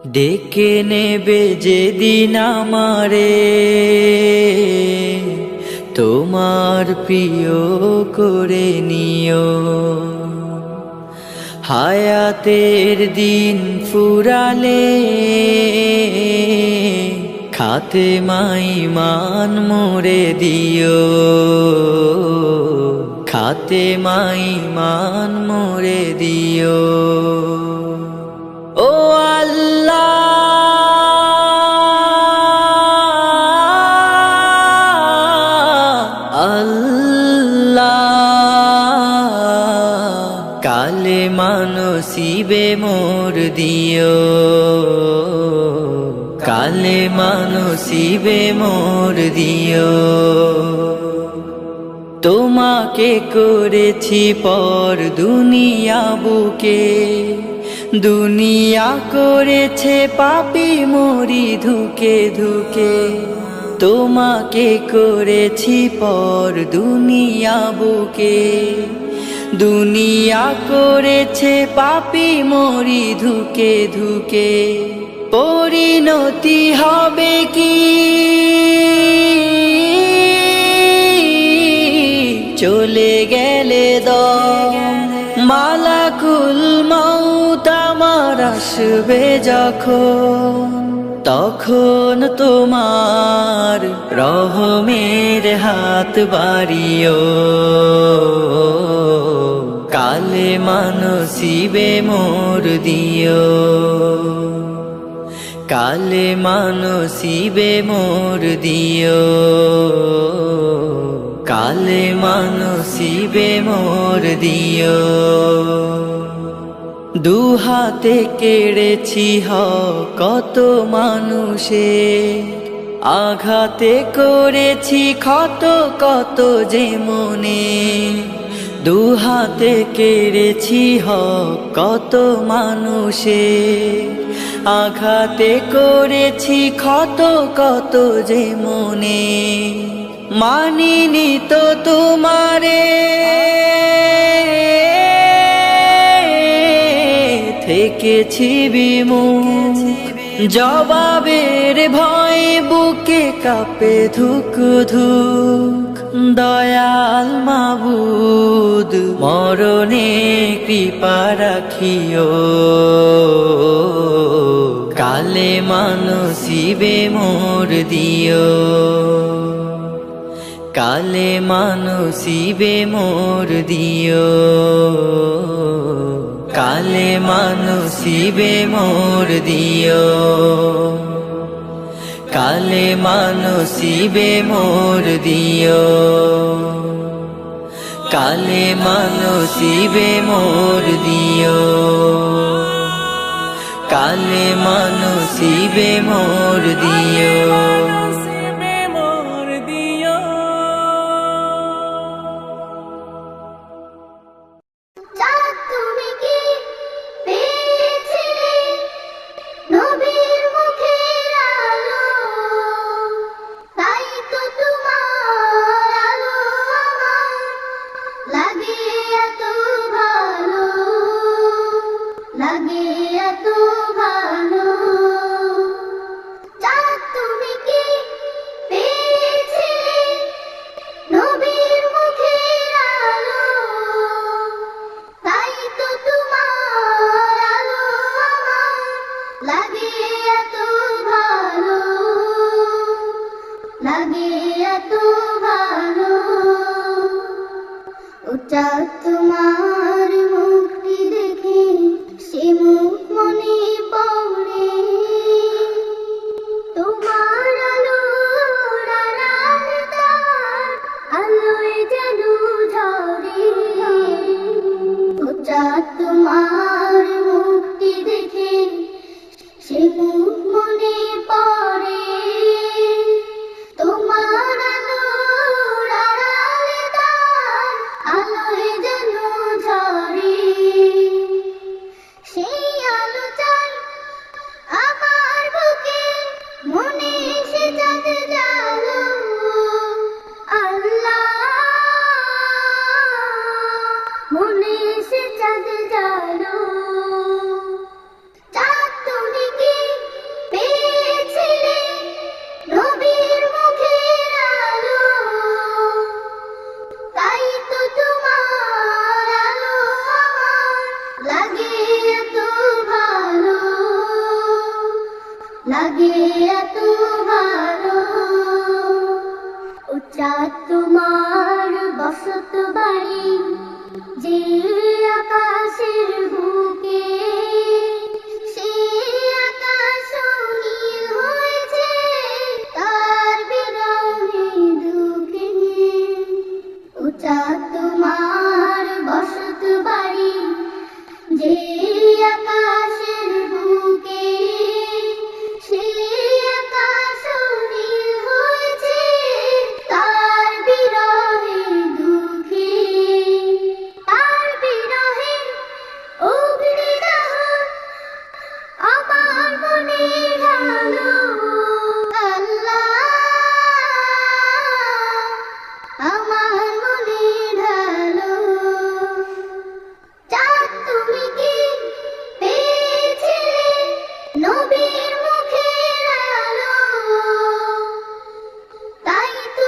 ডেকে নেবে যেদিন আমারে তোমার প্রিয় করে নিও। হায়াতের দিন ফুরালে খাতেমায় ঈমান মোরে দিও, খাতেমায় ঈমান মোরে দিও। ও আল্লাহ, আল্লাহ, কালেমা নসিবে মোর দিও, কালেমা নসিবে মোর দিও। তোমাকে করেছি পর দুনিয়া বুকে, দুনিয়া করেছে পাপী মরি ধুকে ধুকে। তোমাকে করেছি পর দুনিয়া বুকে, দুনিয়া করেছে পাপী মরি ধুকে ধুকে। পরিণতি হবে কি চলে গেলে দম, মালাকুল মউত আমার আসবে যখন, তখন তোমার রহমের হাত বাড়িও। কালেমা নসিবে মোর দিও, কালেমা নসিবে মোর দিও, কালেমা নসিবে মোর দিও। দুহাতে কেড়েছি কত মানুষের, আঘাতে করেছি ক্ষত কত যে মনে। দুহাতে কেড়েছি কত মানুষের, আঘাতে করেছি ক্ষত কত যে মনে। মানিনি তো তোমারে, থেকেছি বিমুখ, জবাবের ভয় বুকে কাঁপে ধুক ধুক। দয়াল মাবুদ মরণে কৃপা রাখিও, কালেমা নসিবে মোর দিও, কালেমা নসিবে মোর দিও, কালেমা নসিবে মোর দিও, কালেমা নসিবে মোর দিও, কালেমা নসিবে মোর দিও, কালেমা নসিবে মোর দিও। তোমার মুক্তি দেখে সে মুখ মনে পড়ে, তোমার আলোর আড়াল তার আলোয় যেন ঝরে। তোমার মুক্তি দেখে সে মুখ মনে পড়ে, তোমার আলোর আড়াল তার আলোয় যেন ঝরে। লাগে এত ভালো। উচ্চা তোমার বসত বাড়ি যে আকাশের বুকে, সে আকাশ নীল হয়েছে তার বিরহে দুঃখে। উচ্চা তোমার বসত বাড়ি যে আকাশের বুকে, সে আকাশ নীল হয়েছে তার বিরহে দুঃখে। তার বিরহে অগ্নিদহন আমার মনে ঢালো। আল্লাহ আমার মনে ঢালো। চাঁদ তুমি কি পেয়েছিলে নবীর মুখের আলো, তাই তো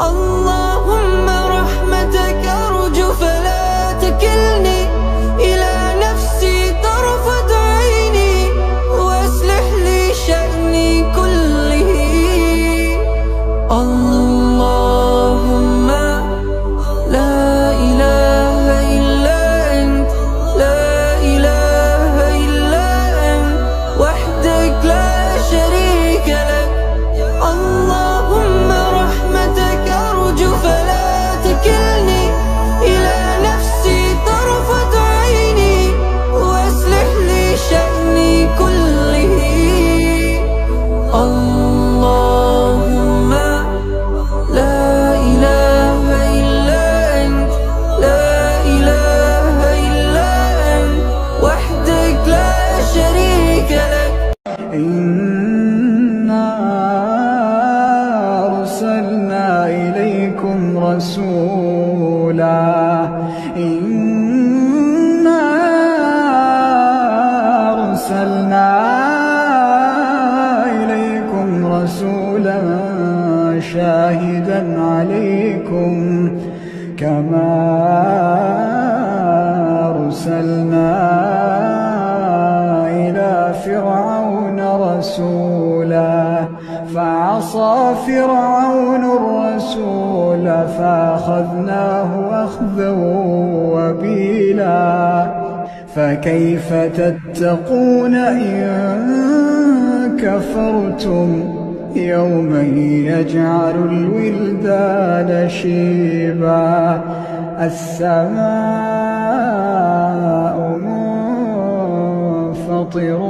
اللهم رحمتك أرجو فلا تكلني إلى نفسي طرفة عيني وأصلح لي شأني كله. اللهم لا إله إلا أنت، لا إله إلا أنت وحدك لا شريك لك. اللهم رحمتك أرجو فلا تكلني إلى نفسي طرفة عيني وأصلح لي شأني كله. اللهم لا إله إلا أنت، لا إله إلا أنت وحدك لا شريك لك. إنا أرسلنا إليكم رسولا، إنا أرسلنا إليكم رسولا شاهدا عليكم كما أرسلنا إلى فرعون رسولا، فعصى فرعون الرسول فأخذناه أخذا وبيلا. فكيف تتقون إن كفرتم يوما يجعل الولدان شيبا. السماء منفطر